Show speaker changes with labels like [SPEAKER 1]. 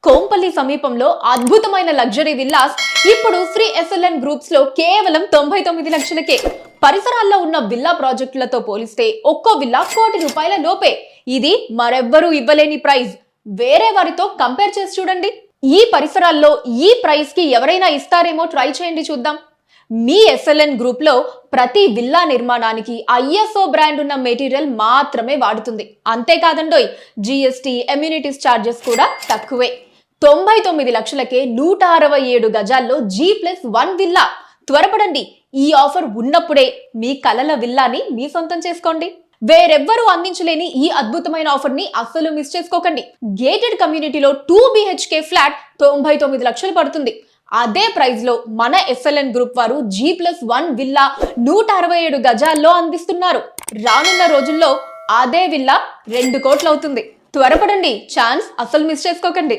[SPEAKER 1] కోంపల్లి సమీపంలో అద్భుతమైన luxury villas ఇప్పుడు శ్రీ ఎస్ఎల్ఎన్ గ్రూప్స్ లో కేవలం 99 లక్షలకే. పరిసరాల్లో ఉన్న విల్లా ప్రాజెక్టులతో పోలిస్తే ఒక్కో విల్లా ₹1,00,00,000 లోపే. ఇది మరెవ్వరూ ఇవ్వలేని ప్రైస్. వేరే వారితో కంపేర్ చేసి చూడండి. ఈ పరిసరాల్లో ఈ ప్రైస్ కి ఎవరైనా ఇస్తారేమో ట్రై చేయండి, చూద్దాం. మీ ఎస్ఎల్ఎన్ గ్రూప్ లో ప్రతి విల్లా నిర్మాణానికి ఐఎస్ఓ బ్రాండ్ ఉన్న మెటీరియల్ మాత్రమే వాడుతుంది. అంతేకాదండోయ్, జిఎస్టీ, ఎమ్యూనిటీస్ చార్జెస్ కూడా తక్కువే. 99 లక్షలకే 167 గజాల్లో G+1 విల్లా. త్వరపడండి, ఈ ఆఫర్ ఉన్నప్పుడే మీ కలల విల్లాని మీ సొంతం చేసుకోండి. వేరెవ్వరూ అందించలేని ఈ అద్భుతమైన ఆఫర్ ని అస్సలు మిస్ చేసుకోకండి. గేటెడ్ కమ్యూనిటీలో 2 BHK ఫ్లాట్ 99 లక్షలు పడుతుంది. అదే ప్రైస్ లో మన ఎస్ఎల్ఎన్ గ్రూప్ వారు G+1 విల్లా 167 గజాల్లో అందిస్తున్నారు. రానున్న రోజుల్లో అదే విల్లా 2 కోట్లు అవుతుంది. త్వరపడండి, ఛాన్స్ అస్సలు మిస్ చేసుకోకండి.